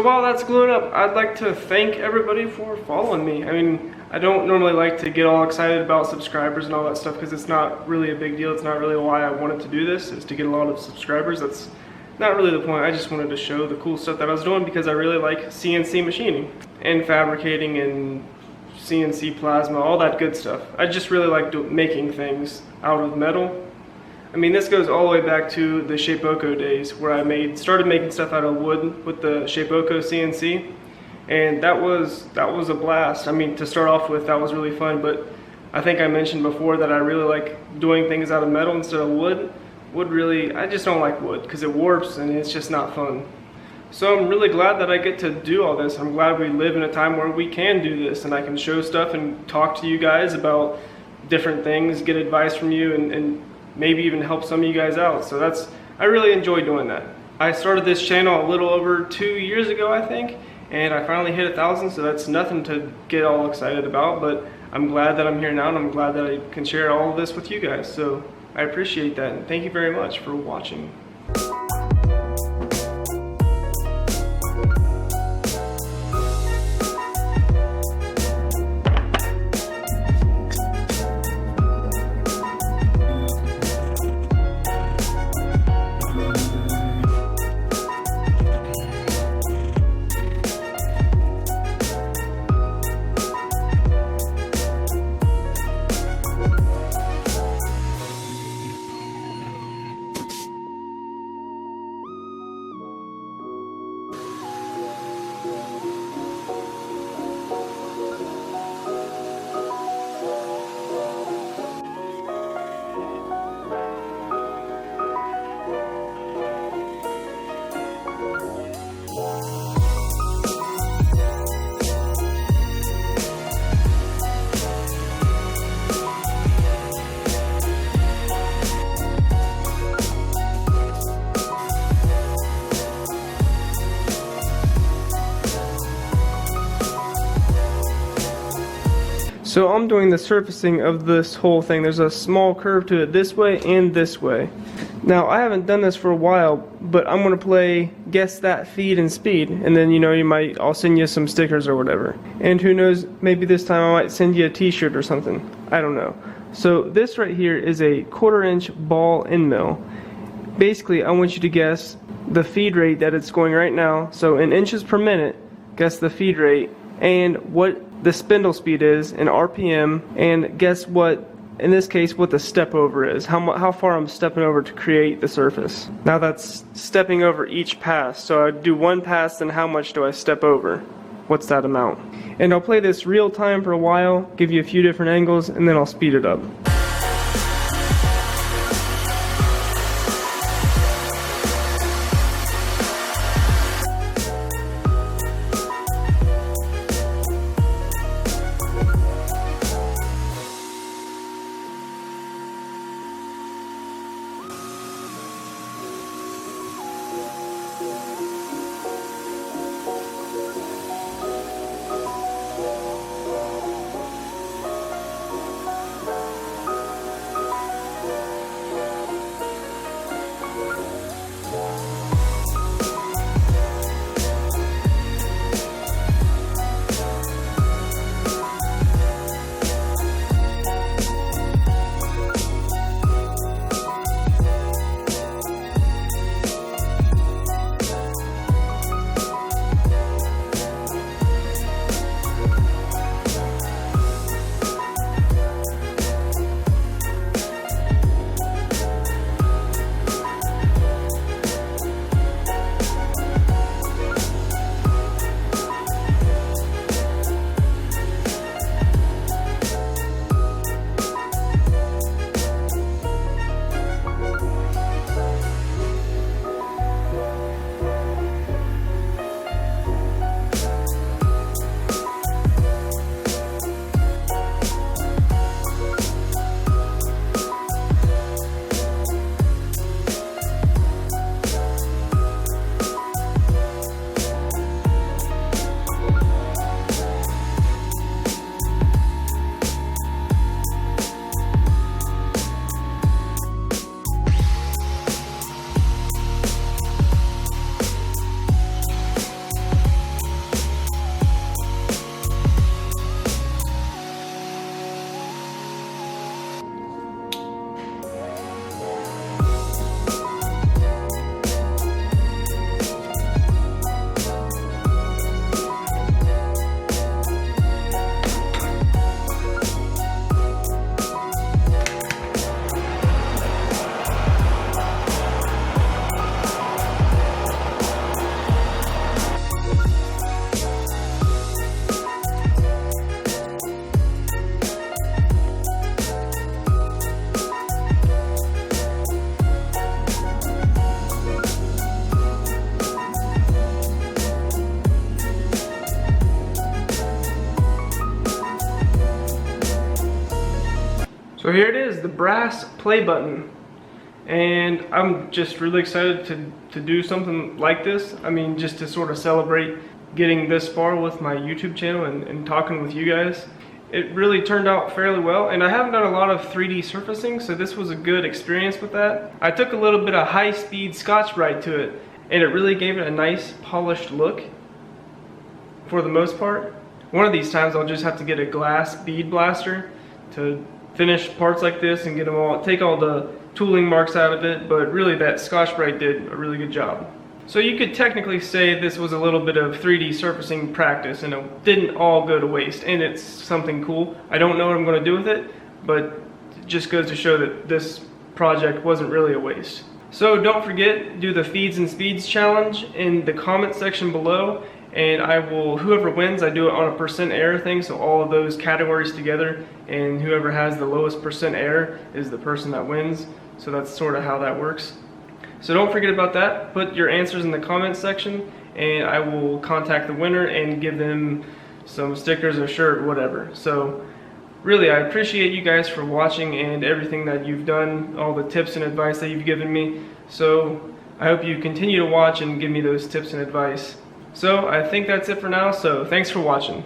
while that's gluing up, I'd like to thank everybody for following me. I mean, I don't normally like to get all excited about subscribers and all that stuff because it's not really a big deal. It's not really why I wanted to do this, is to get a lot of subscribers. That's not really the point. I just wanted to show the cool stuff that I was doing because I really like CNC machining and fabricating and CNC plasma, all that good stuff. I just really like making things out of metal. I mean, this goes all the way back to the Shapeoko days where I started making stuff out of wood with the Shapeoko CNC, and that was a blast. I mean, to start off with, that was really fun, but I think I mentioned before that I really like doing things out of metal instead of wood. I just don't like wood because it warps and it's just not fun. So I'm really glad that I get to do all this. I'm glad we live in a time where we can do this and I can show stuff and talk to you guys about different things, get advice from you, and maybe even help some of you guys out. So I really enjoy doing that. I started this channel a little over 2 years ago, I think, and I finally hit 1,000, so that's nothing to get all excited about, but I'm glad that I'm here now and I'm glad that I can share all of this with you guys. So I appreciate that, and thank you very much for watching. So I'm doing the surfacing of this whole thing. There's a small curve to it this way and this way. Now I haven't done this for a while, but I'm gonna play guess that feed and speed, and then I'll send you some stickers or whatever. And who knows, maybe this time I might send you a t-shirt or something. I don't know. So this right here is a 1/4 inch ball end mill. Basically I want you to guess the feed rate that it's going right now. So in inches per minute, guess the feed rate and what the spindle speed is in RPM, and guess what, in this case, what the step over is, how far I'm stepping over to create the surface. Now that's stepping over each pass, so I do one pass, then how much do I step over? What's that amount? And I'll play this real time for a while, give you a few different angles, and then I'll speed it up. So here it is, the brass play button. And I'm just really excited to do something like this. I mean, just to sort of celebrate getting this far with my YouTube channel and talking with you guys. It really turned out fairly well, and I haven't done a lot of 3D surfacing, so this was a good experience with that. I took a little bit of high-speed Scotch-Brite to it, and it really gave it a nice polished look for the most part. One of these times I'll just have to get a glass bead blaster to finish parts like this and get them all, take all the tooling marks out of it, but really that Scotch-Brite did a really good job. So you could technically say this was a little bit of 3D surfacing practice, and it didn't all go to waste, and it's something cool. I don't know what I'm going to do with it, but it just goes to show that this project wasn't really a waste. So don't forget, do the feeds and speeds challenge in the comment section below, and I will, whoever wins, I do it on a percent error thing, so all of those categories together, and whoever has the lowest percent error is the person that wins. So that's sort of how that works. So don't forget about that. Put your answers in the comments section, and I will contact the winner and give them some stickers, a shirt, whatever. So really, I appreciate you guys for watching and everything that you've done, all the tips and advice that you've given me. So I hope you continue to watch and give me those tips and advice. So I think that's it for now, so thanks for watching.